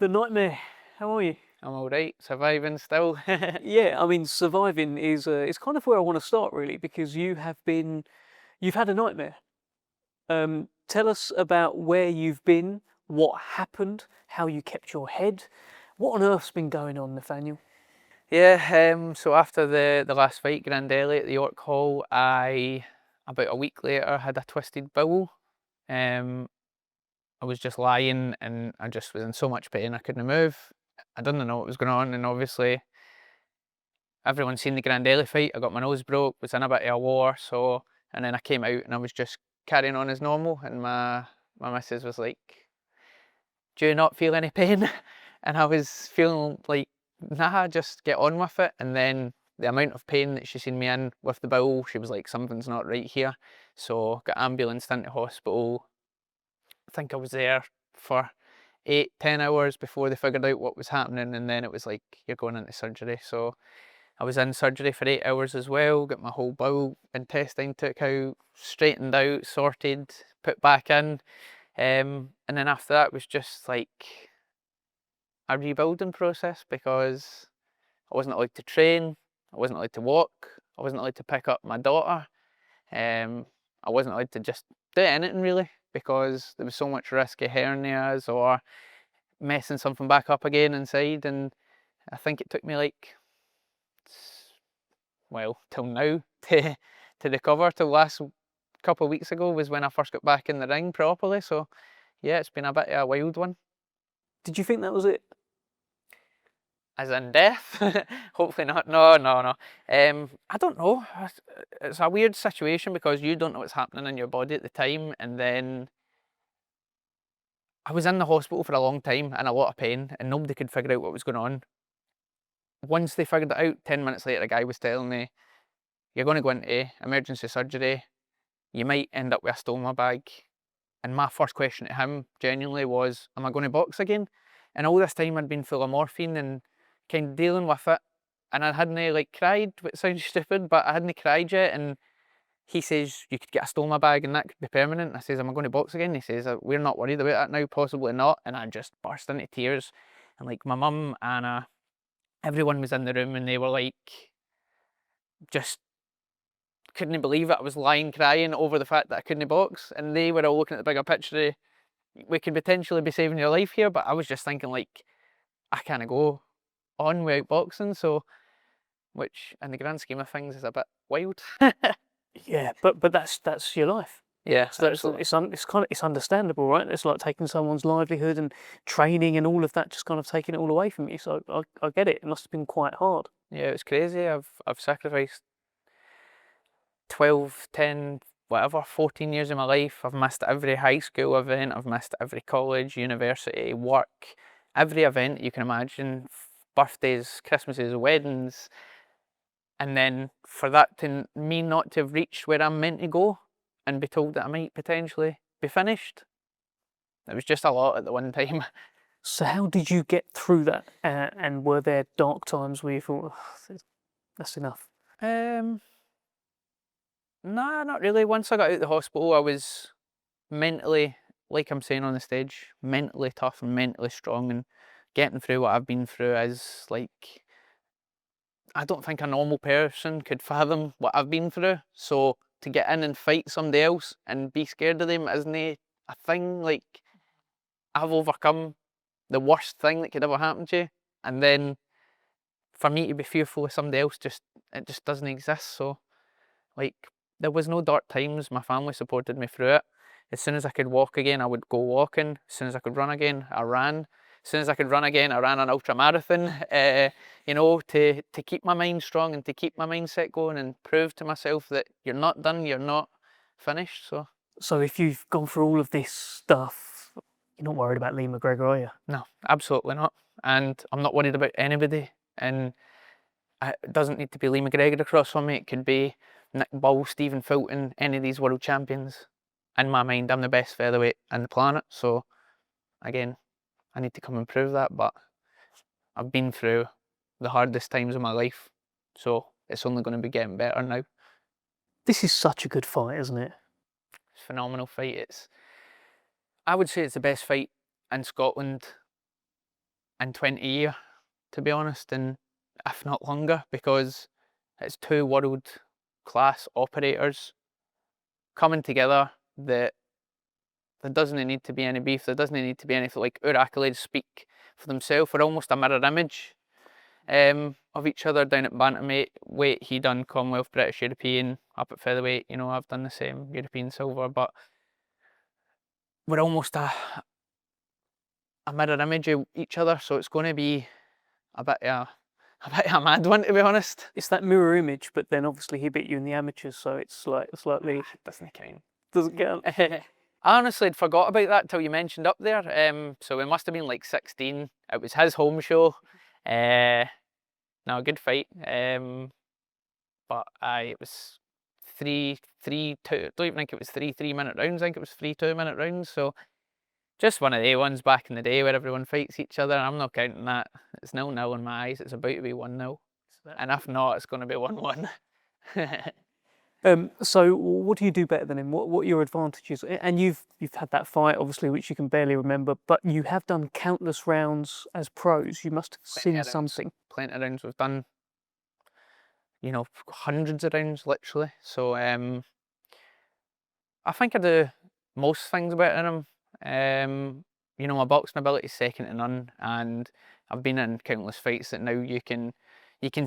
The nightmare. How are you? I'm alright, surviving still. Yeah, I mean, surviving is kind of where I want to start really, because you've had a nightmare. Tell us about where you've been, what happened, how you kept your head. What on earth's been going on, Nathaniel? Yeah, so after the last fight, Grandelli at the York Hall, about a week later, had a twisted bowel. I was just lying and I just was in so much pain I couldn't move. I didn't know what was going on, and obviously everyone's seen the Grandelli fight. I got my nose broke, was in a bit of a war, and then I came out and I was just carrying on as normal, and my missus was like, "Do you not feel any pain?" And I was feeling like, nah, just get on with it. And then the amount of pain that she seen me in with the bowel, she was like, something's not right here. So got ambulanced into hospital. I think I was there for 8-10 hours before they figured out what was happening, and then it was like, you're going into surgery. So I was in surgery for 8 hours as well, got my whole bowel intestine took out, straightened out, sorted, put back in. And then after that was just like a rebuilding process, because I wasn't allowed to train, I wasn't allowed to walk, I wasn't allowed to pick up my daughter, I wasn't allowed to just do anything really, because there was so much risk of hernias or messing something back up again inside. And I think it took me like, well, till now to recover. Till last couple of weeks ago was when I first got back in the ring properly. So yeah, it's been a bit of a wild one. Did you think that was it? As in death? Hopefully not. No, no, no. I don't know. It's a weird situation because you don't know what's happening in your body at the time, and then I was in the hospital for a long time in a lot of pain, and nobody could figure out what was going on. Once they figured it out, 10 minutes later, a guy was telling me, "You're going to go into emergency surgery. You might end up with a stoma bag." And my first question to him genuinely was, "Am I going to box again?" And all this time I'd been full of morphine and kind of dealing with it, and I hadn't like cried, which sounds stupid, but I hadn't cried yet. And he says, "You could get a stoma bag and that could be permanent." And I says, "Am I going to box again?" He says, "We're not worried about that now, possibly not." And I just burst into tears, and like my mum, Anna, everyone was in the room, and they were like, just couldn't believe it. I was lying crying over the fact that I couldn't box, and they were all looking at the bigger picture. We could potentially be saving your life here, but I was just thinking like, I can't go on without boxing. So, which in the grand scheme of things is a bit wild. Yeah, but that's your life. Yeah, So absolutely. it's understandable, right? It's like taking someone's livelihood and training and all of that, just kind of taking it all away from you. So I get it. It must have been quite hard. Yeah, it was crazy. I've sacrificed 12, 10, whatever, 14 years of my life. I've missed every high school event. I've missed every college, university, work, every event you can imagine. Birthdays, Christmases, weddings. And then for that to me not to have reached where I'm meant to go and be told that I might potentially be finished, it was just a lot at the one time. So how did you get through that? And were there dark times where you thought, "Oh, that's enough"? Nah, not really. Once I got out of the hospital, I was mentally, like I'm saying on the stage, mentally tough and mentally strong, and getting through what I've been through is like, I don't think a normal person could fathom what I've been through. So to get in and fight somebody else and be scared of them isn't a thing. Like, I've overcome the worst thing that could ever happen to you, and then for me to be fearful of somebody else, it just doesn't exist. So like, there was no dark times. My family supported me through it. As soon as I could walk again, I would go walking. As soon as I could run again, I ran. As soon as I could run again, I ran an ultra marathon. To keep my mind strong and to keep my mindset going and prove to myself that you're not done, you're not finished. So if you've gone through all of this stuff, you're not worried about Lee McGregor, are you? No, absolutely not. And I'm not worried about anybody. And it doesn't need to be Lee McGregor across from me. It could be Nick Bull, Stephen Fulton, any of these world champions. In my mind, I'm the best featherweight on the planet. So again, I need to come and prove that. But I've been through the hardest times of my life, so it's only going to be getting better now. This is such a good fight, isn't it? It's a phenomenal fight. I would say it's the best fight in Scotland in 20 years, to be honest, and if not longer, because it's two world class operators coming together that there doesn't need to be any beef, there doesn't need to be anything. Like, our accolades speak for themselves. We're almost a mirror image of each other down at bantamweight. He done Commonwealth, British, European, up at featherweight, you know, I've done the same, European silver, but we're almost a mirror image of each other, so it's going to be a bit of a mad one, to be honest. It's that mirror image, but then obviously he beat you in the amateurs, so it's like slightly It doesn't count. doesn't count. I honestly had forgot about that till you mentioned up there. So we must have been like 16. It was his home show. No, a good fight. But it was 3-2. I don't even think it was 3 3-minute rounds. I think it was 3 2-minute rounds. So just one of the ones back in the day where everyone fights each other. I'm not counting that. It's 0-0 in my eyes. It's about to be 1-0. And if not, it's going to be 1-1. So what do you do better than him? What are your advantages? And you've had that fight, obviously, which you can barely remember, but you have done countless rounds as pros. You must have seen something. Plenty of rounds. We've done, you know, hundreds of rounds, literally. So I think I do most things better than him. You know, my boxing ability is second to none, and I've been in countless fights that now you can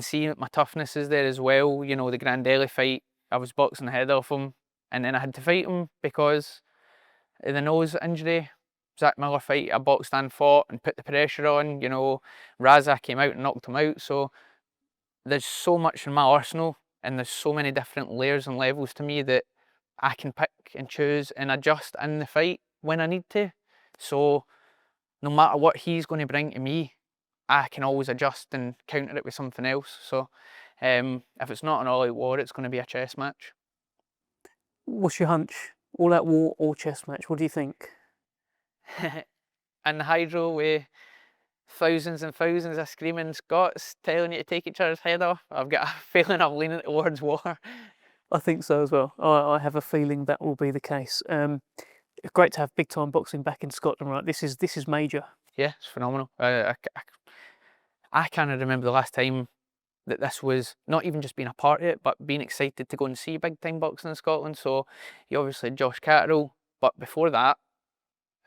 see my toughness is there as well. You know, the Grandelli fight, I was boxing the head off him, and then I had to fight him because of the nose injury. Zach Miller fight, I boxed and fought and put the pressure on. You know, Raza came out and knocked him out. So there's so much in my arsenal, and there's so many different layers and levels to me that I can pick and choose and adjust in the fight when I need to. So no matter what he's going to bring to me, I can always adjust and counter it with something else. So if it's not an all-out war, it's going to be a chess match. What's your hunch? All-out war or chess match? What do you think? In the hydro with thousands and thousands of screaming Scots telling you to take each other's head off, I've got a feeling I'm leaning towards war. I think so as well. I have a feeling that will be the case. Great to have big time boxing back in Scotland, right? This is major. Yeah, it's phenomenal. I can't remember the last time that this was not even just being a part of it, but being excited to go and see big time boxing in Scotland. So you obviously had Josh Catterall, but before that,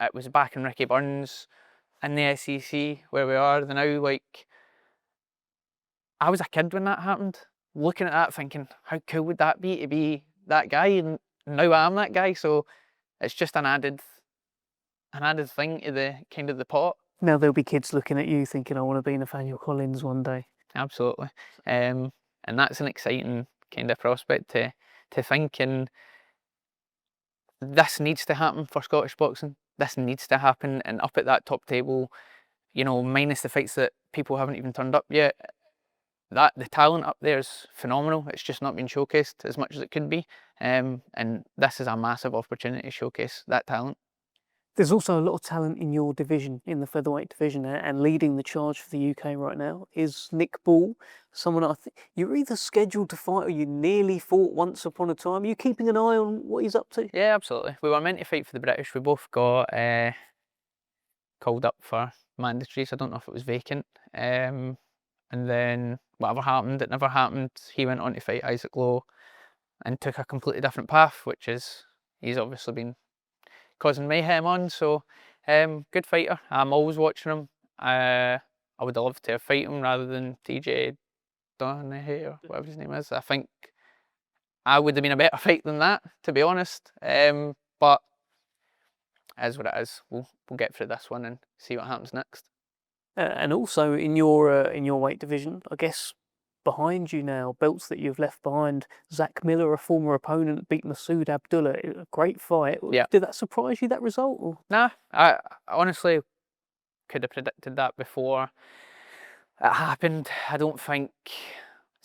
it was back in Ricky Burns in the SEC where we are now. Like, I was a kid when that happened, looking at that thinking, how cool would that be to be that guy? And now I am that guy. So it's just an added thing to the kind of the pot. Now there'll be kids looking at you thinking, I want to be Nathaniel Collins one day. Absolutely. And that's an exciting kind of prospect to think, and this needs to happen for Scottish boxing. This needs to happen, and up at that top table, you know, minus the fights that people haven't even turned up yet, that the talent up there is phenomenal. It's just not been showcased as much as it could be, and this is a massive opportunity to showcase that talent. There's also a lot of talent in your division, in the featherweight division, and leading the charge for the UK right now is Nick Ball, someone I think you're either scheduled to fight or you nearly fought once upon a time. Are you keeping an eye on what he's up to? Yeah, absolutely. We were meant to fight for the British. We both got called up for mandatories. I don't know if it was vacant. And then whatever happened, it never happened. He went on to fight Isaac Lowe and took a completely different path, which is he's obviously been causing mayhem on. So good fighter. I'm always watching him. I would have loved to have fight him rather than TJ Donahue or whatever his name is. I think I would have been a better fight than that, to be honest. But as what it is. We'll get through this one and see what happens next. And also in your weight division, I guess behind you now, belts that you've left behind. Zach Miller, a former opponent, beat Masood Abdullah. A great fight. Yeah. Did that surprise you, that result? Or? Nah, I honestly could have predicted that before it happened. I don't think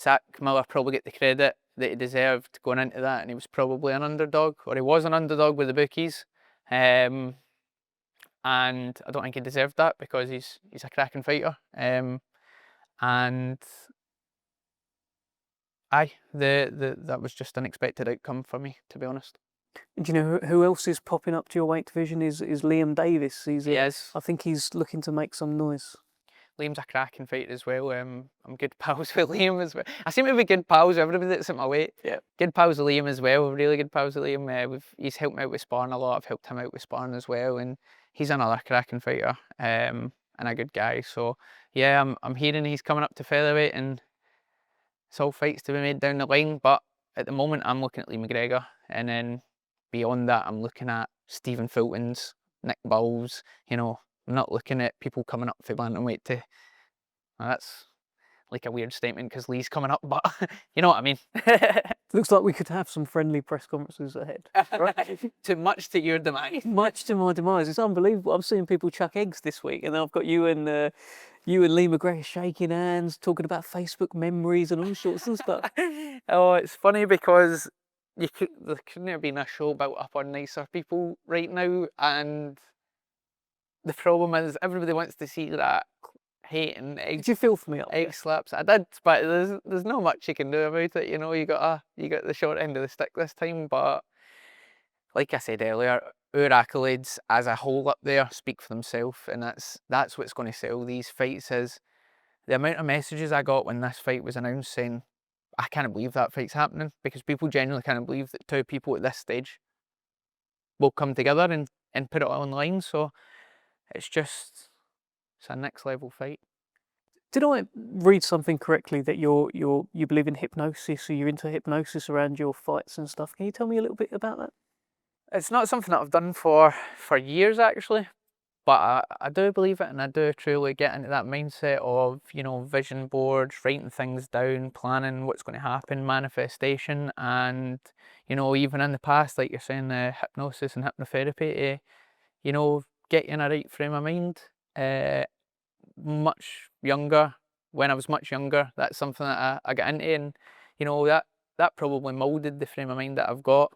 Zach Miller probably get the credit that he deserved going into that, and he was probably an underdog, or he was an underdog with the bookies. And I don't think he deserved that because he's a cracking fighter. And that was just an unexpected outcome for me, to be honest. Do you know who else is popping up to your weight division? Is Liam Davis. He is. I think he's looking to make some noise. Liam's a cracking fighter as well. I'm good pals with Liam as well. I seem to be good pals with everybody that's at my weight. Yeah. Good pals with Liam as well. Really good pals with Liam. He's helped me out with sparring a lot. I've helped him out with sparring as well, and he's another cracking fighter. And a good guy. So yeah, I'm hearing he's coming up to featherweight, and it's all fights to be made down the line. But at the moment, I'm looking at Lee McGregor, and then beyond that, I'm looking at Stephen Fulton's, Nick Bulls. You know, I'm not looking at people coming up for bantamweight to. Well, that's like a weird statement because Lee's coming up, but you know what I mean. Looks like we could have some friendly press conferences ahead. Right? Too much to your demise. Much to my demise. It's unbelievable. I'm seeing people chuck eggs this week, and I've got you and Lee McGregor shaking hands, talking about Facebook memories and all sorts of stuff. Oh, it's funny because there couldn't have been a show built up on nicer people right now, and the problem is everybody wants to see that hate and Did you feel for me up there? egg slaps. I did, but there's not much you can do about it. You know, you got the short end of the stick this time. But like I said earlier, our accolades as a whole up there speak for themselves, and that's what's going to sell these fights. Is the amount of messages I got when this fight was announced saying, "I can't believe that fight's happening," because people genuinely can't believe that two people at this stage will come together and put it online. So it's a next level fight. Did I read something correctly that you believe in hypnosis, or you're into hypnosis around your fights and stuff? Can you tell me a little bit about that? It's not something that I've done for years actually, but I do believe it, and I do truly get into that mindset of, you know, vision boards, writing things down, planning what's going to happen, manifestation, and, you know, even in the past, like you're saying, hypnosis and hypnotherapy to, you know, get you in a right frame of mind. Much younger, when I was much younger, that's something that I got into, and, you know, that probably moulded the frame of mind that I've got.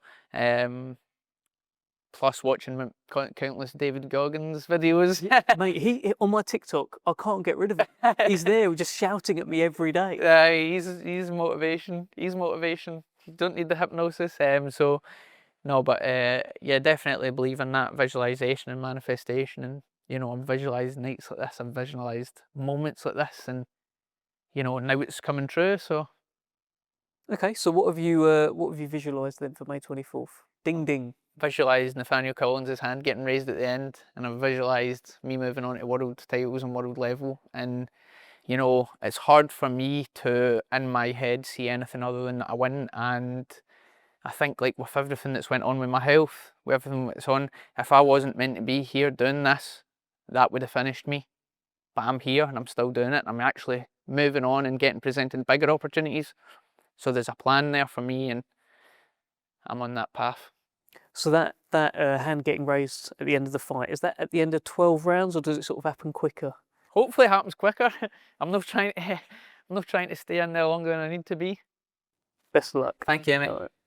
Plus watching countless David Goggins videos. Mate, he on my TikTok, I can't get rid of it. He's there just shouting at me every day. He's motivation. He's motivation. You don't need the hypnosis. So no, but yeah, definitely believe in that visualization and manifestation. And, you know, I'm visualizing nights like this. I've visualized moments like this, and, you know, now it's coming true. So Okay, so what have you visualized then for May 24th? Ding ding. visualised Nathaniel Collins' hand getting raised at the end, and I've visualised me moving on to world titles and world level. And, you know, it's hard for me to, in my head, see anything other than a win. And I think, like, with everything that's went on with my health, with everything that's on, if I wasn't meant to be here doing this, that would have finished me. But I'm here and I'm still doing it. I'm actually moving on and getting presented bigger opportunities. So there's a plan there for me, and I'm on that path. So that hand getting raised at the end of the fight, is that at the end of 12 rounds, or does it sort of happen quicker? Hopefully it happens quicker. I'm not trying to stay in there longer than I need to be. Best of luck. Thank you, mate. All right.